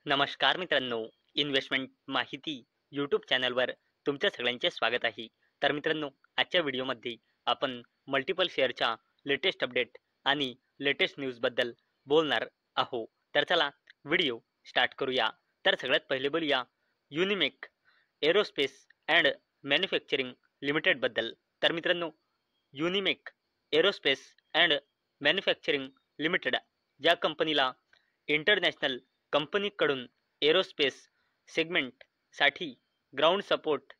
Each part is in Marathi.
नमस्कार मित्रांनो, इन्व्हेस्टमेंट माहिती यूट्यूब चॅनलवर तुमच्या सगळ्यांचे स्वागत आहे. तर मित्रांनो, आजच्या व्हिडिओमध्ये आपण मल्टिपल शेअरच्या लेटेस्ट अपडेट आणि लेटेस्ट न्यूजबद्दल बोलणार आहोत. तर चला व्हिडिओ स्टार्ट करूया. तर सगळ्यात पहिले बोलूया युनिमेक एरोस्पेस अँड मॅन्युफॅक्चरिंग लिमिटेडबद्दल. तर मित्रांनो, युनिमेक एरोस्पेस अँड मॅन्युफॅक्चरिंग लिमिटेड या कंपनीला इंटरनॅशनल कंपनीकडून एरोस्पेस सेगमेंटसाठी ग्राउंड सपोर्ट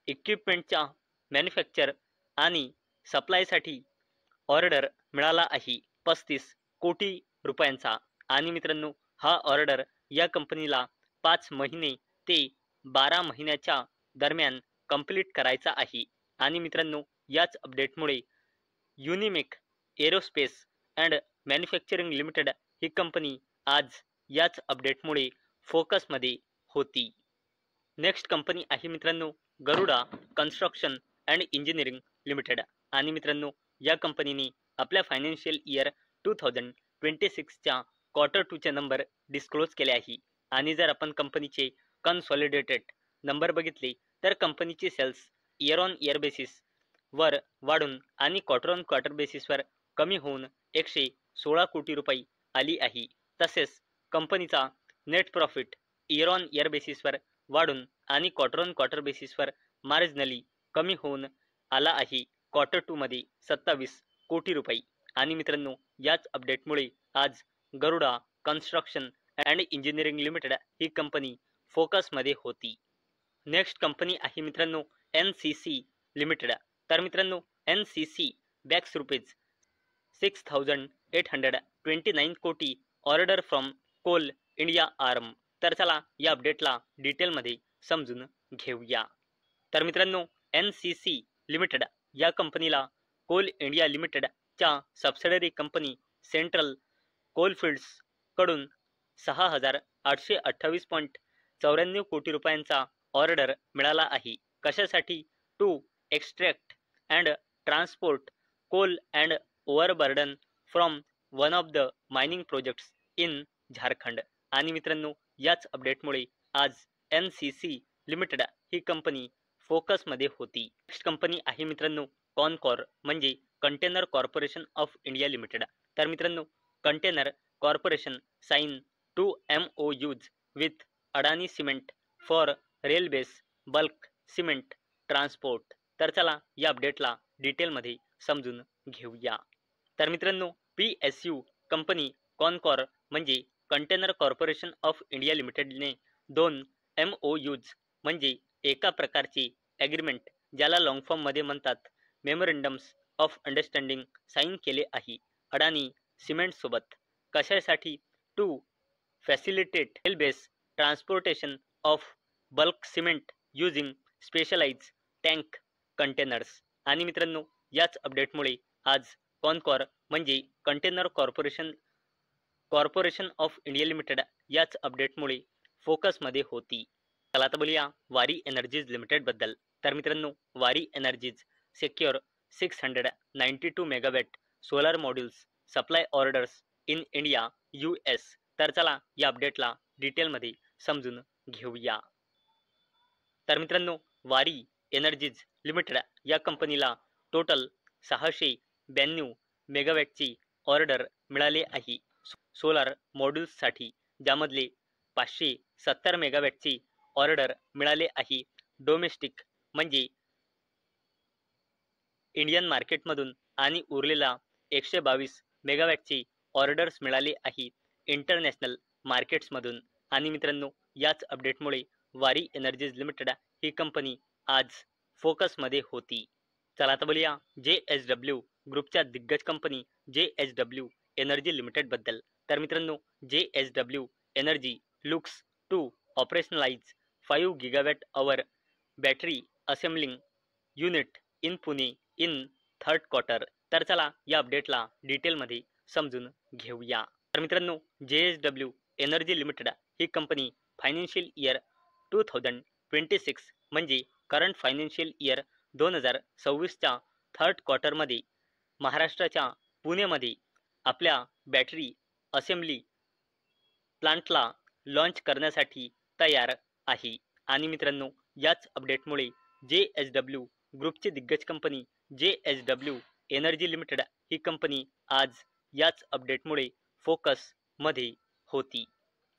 इक्विपमेंटच्या मॅन्युफॅक्चर आणि सप्लायसाठी ऑर्डर मिळाला आहे 35 कोटी रुपयांचा. आणि मित्रांनो, हा ऑर्डर या कंपनीला 5 महिने ते 12 महिन्याच्या दरम्यान कंप्लीट करायचा आहे. आणि मित्रांनो, याच अपडेटमुळे Unimech Aerospace and Manufacturing Limited ही कंपनी आज याच अपडेटमुळे फोकसमध्ये होती. नेक्स्ट कंपनी आहे मित्रांनो Garuda Construction and Engineering Limited. आणि मित्रांनो, या कंपनीने आपल्या फायनान्शियल इयर 2026च्या क्वार्टर 2चे नंबर डिस्क्लोज केले आहे. आणि जर आपण कंपनीचे कन्सॉलिडेटेड नंबर बघितले तर कंपनीचे सेल्स इयर ऑन इयर बेसिसवर वाढून आणि क्वार्टर ऑन क्वार्टर बेसिसवर कमी होऊन 116 कोटी रुपये आली आहे. तसेच कंपनीचा net profit year on year बेसिसवर वाढून आणि क्वार्टर ऑन क्वार्टर बेसिसवर मार्जिनली कमी होऊन आला आहे क्वार्टर 2 मध्ये 27 कोटी रुपये. आणि मित्रांनो, याच अपडेटमुळे आज Garuda Construction and Engineering Limited ही कंपनी फोकसमध्ये होती. नेक्स्ट कंपनी आहे मित्रांनो NCC लिमिटेड. तर मित्रांनो, NCC बॅक्स रुपीज 6,829 कोटी order from Coal India arm. तर चला या अपडेटला डिटेलमध्ये समजून घेऊया. तर मित्रांनो, NCC लिमिटेड या कंपनीला कोल इंडिया लिमिटेडच्या सबसिडरी कंपनी सेंट्रल कोलफिल्ड्स कडून 6,828.94 कोटी रुपयांचा ऑर्डर मिळाला आहे. कशासाठी? To extract and transport coal and overburden from one of the mining projects in Jharkhand. आणि मित्रांनो, याच अपडेटमुळे आज NCC लिमिटेड ही कंपनी फोकसमध्ये होती. नेक्स्ट कंपनी आहे मित्रांनो कॉनकॉर म्हणजे container corporation of India Limited. तर मित्रांनो, Container Corporation sign 2 MOUs with Adani Cement for rail base bulk cement transport. तर चला या अपडेटला डिटेलमध्ये समजून घेऊया. तर मित्रांनो, PSU कंपनी कॉनकॉर म्हणजे कंटेनर कॉर्पोरेशन ऑफ इंडिया लिमिटेडने 2 MOUs म्हणजे एका प्रकारचे ॲग्रीमेंट, ज्याला लॉंग फॉर्ममध्ये म्हणतात मेमोरेंडम्स ऑफ अंडरस्टँडिंग, साईन केले आहे अडानी सिमेंटसोबत. कशासाठी? To facilitate rail base transportation of bulk cement using specialize tank containers. आणि मित्रांनो, याच अपडेटमुळे आज कॉनकॉर म्हणजे container corporation of India limited याच अपडेटमुळे फोकसमध्ये होती. चला आता बोलूया वारी एनर्जीज लिमिटेडबद्दल. तर मित्रांनो, वारी energies secure 692 megawatt solar modules supply orders in India US. तर चला या अपडेटला डिटेलमध्ये समजून घेऊया. तर मित्रांनो, वारी एनर्जीज लिमिटेड या कंपनीला टोटल 692 मेगावॅटची ऑर्डर मिळाले आहे सोलार मॉड्यूल्ससाठी, ज्यामधले 570 मेगावॅटची ऑर्डर मिळाले आहे डोमेस्टिक म्हणजे इंडियन मार्केटमधून आणि उरलेला 122 मेगावॅटची ऑर्डर्स मिळाले आहे इंटरनॅशनल मार्केट्समधून. आणि मित्रांनो, याच अपडेटमुळे वारी एनर्जीज लिमिटेड ही कंपनी आज फोकसमध्ये होती. चला आता बोलूया JSW ग्रुपच्या दिग्गज कंपनी JSW एनर्जी लिमिटेडबद्दल. तर मित्रांनो, JSW energy looks to operationalize 5 gigawatt hour battery assembling unit in Pune in third quarter. तर चला या अपडेटला डिटेलमध्ये समजून घेऊया. तर मित्रांनो, JSW एनर्जी लिमिटेड ही कंपनी फायनान्शियल इयर 2026 म्हणजे करंट फायनान्शियल इयर 2026च्या थर्ड क्वार्टरमध्ये महाराष्ट्राच्या पुणेमध्ये आपल्या बॅटरी असेंब्ली प्लांटला लॉन्च करण्यासाठी तयार आहे। आणि मित्रांनो, याच अपडेटमुळे JSW ग्रुपची दिग्गज कंपनी JSW एनर्जी लिमिटेड ही कंपनी आज याच अपडेटमुळे फोकसमध्ये होती।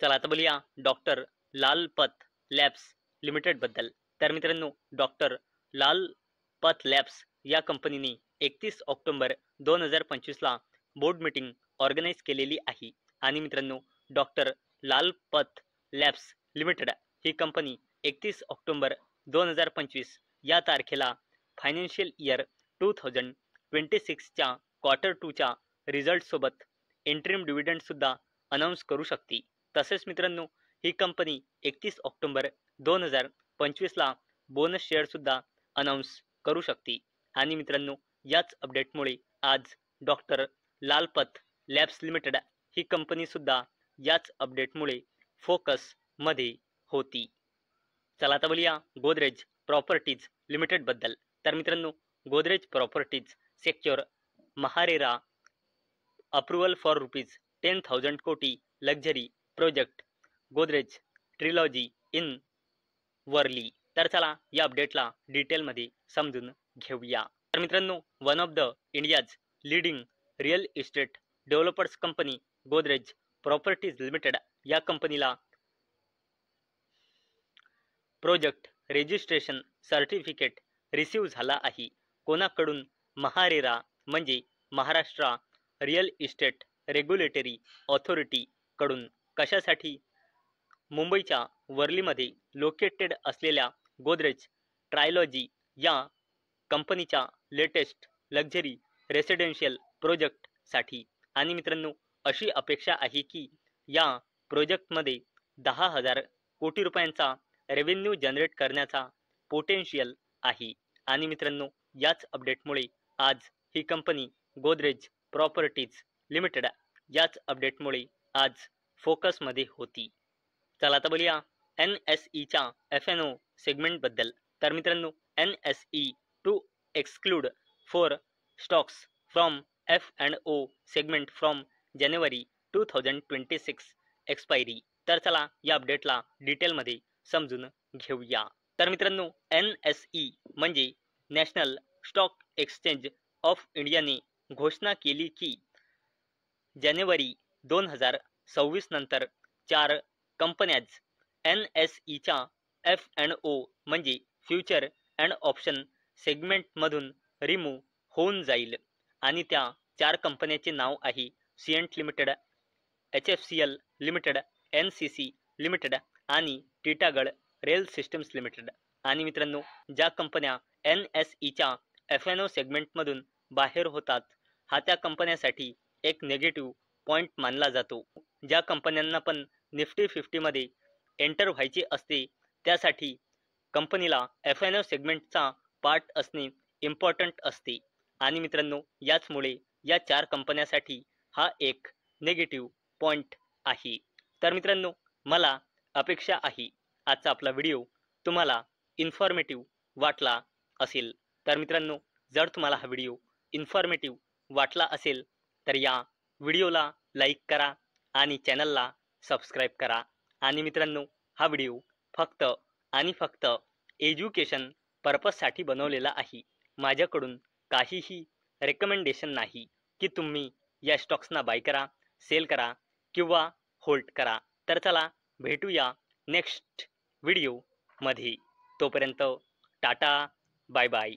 चला आता बोलूया डॉक्टर लालपत लॅब्स लिमिटेड बद्दल। तर मित्रांनो, डॉक्टर लालपत लॅब्स या कंपनीने 31 ऑक्टोबर 2025 ला बोर्ड मीटिंग ऑर्गनाईज केलेली आहे। आणि मित्रांनो, डॉक्टर लालपत लॅब्स लिमिटेड ही कंपनी 31 ऑक्टोबर 2025 या तारखेला फायनान्शियल इयर 2026 च्या क्वार्टर 2 च्या रिझल्ट सोबत इंटरिम डिव्हिडंड सुद्धा अनाउन्स करू शकते। तसेच मित्रांनो, ही कंपनी 31 ऑक्टोबर 2025 ला बोनस शेअर सुद्धा अनाउन्स करू शकते। आणि मित्रांनो, याच अपडेटमुळे आज डॉक्टर लालपत लॅब्स लिमिटेड ही कंपनी सुद्धा याच अपडेटमुळे फोकसमध्ये होती। चला आता बोलूया गोदरेज प्रॉपर्टीज लिमिटेड बद्दल। तर मित्रांनो, Godrej properties secure MahaRERA approval for ₹10,000 कोटी luxury project Godrej trilogy in Worli. तर चला या अपडेटला डिटेलमध्ये समजून घेऊया। तर मित्रांनो, one of the India's leading real estate developers company Godrej properties limited या कंपनीला प्रोजेक्ट रजिस्ट्रेशन सर्टिफिकेट रिसीव्ह झाला आहे। कोणाकडून? महारेरा म्हणजे Maharashtra real estate regulatory authority कडून। कशासाठी? मुंबईच्या वर्लीमध्ये लोकेटेड असलेल्या गोदरेज ट्रायलॉजी या कंपनीच्या लेटेस्ट लक्झरी रेसिडेन्शियल प्रोजेक्टसाठी। आणि मित्रांनो, अशी अपेक्षा आहे की या प्रोजेक्टमध्ये 10,000 कोटी रुपयांचा रेव्हेन्यू जनरेट करण्याचा पोटेन्शियल आहे। आणि मित्रांनो, याच अपडेटमुळे आज ही कंपनी गोदरेज प्रॉपर्टीज लिमिटेड याच अपडेटमुळे आज फोकसमध्ये होती। चला आता बोलूया NSEच्या F&O सेगमेंट बद्दल। तर मित्रांनो, NSE to exclude 4 stocks from F&O segment from जानेवारी 2026 एक्सपायरी। तर चला या अपडेटला डिटेलमध्ये समजून घेऊया। तर मित्रांनो, NSE म्हणजे नॅशनल स्टॉक एक्सचेंज ऑफ इंडियाने घोषणा केली की जानेवारी 2026 नंतर 4 कंपन्याज NSEच्या F&O म्हणजे फ्युचर अँड ऑप्शन सेगमेंटमधून रिमूव्ह होऊन जाईल। आणि त्या 4 कंपन्यांचे नाव आहे Cyient Limited, HFCL Limited, NCC Limited आणि टिटागढ रेल सिस्टम्स लिमिटेड। आणि मित्रांनो, ज्या कंपन्या NSEच्या F&O सेगमेंटमधून बाहेर होतात, हा त्या कंपन्यांसाठी एक नेगेटिव्ह पॉइंट मानला जातो। ज्या कंपन्यांना पण निफ्टी 50 मध्ये एंटर व्हायचे असते, त्यासाठी कंपनीला F&O सेगमेंटचा पार्ट असणे इम्पॉर्टंट असते। आणि मित्रांनो, याचमुळे या 4 कंपन्यांसाठी हा एक नेगेटिव्ह पॉइंट आहे। तर मित्रांनो, मला अपेक्षा आहे आजचा आपला व्हिडिओ तुम्हाला इन्फॉर्मेटिव्ह वाटला असेल। तर मित्रांनो, जर तुम्हाला हा व्हिडिओ इन्फॉर्मेटिव्ह वाटला असेल तर या व्हिडिओला लाईक करा आणि चॅनलला सबस्क्राईब करा। आणि मित्रांनो, हा व्हिडिओ फक्त आणि फक्त एज्युकेशन पर्पजसाठी बनवलेला आहे। माझ्याकडून काहीही रेकमेंडेशन नाही की तुम्ही या स्टॉक्सना बाय करा, सेल करा किंवा होल्ड करा। तर चला भेटूया नेक्स्ट व्हिडिओमध्ये। तोपर्यंत टाटा, बाय बाय।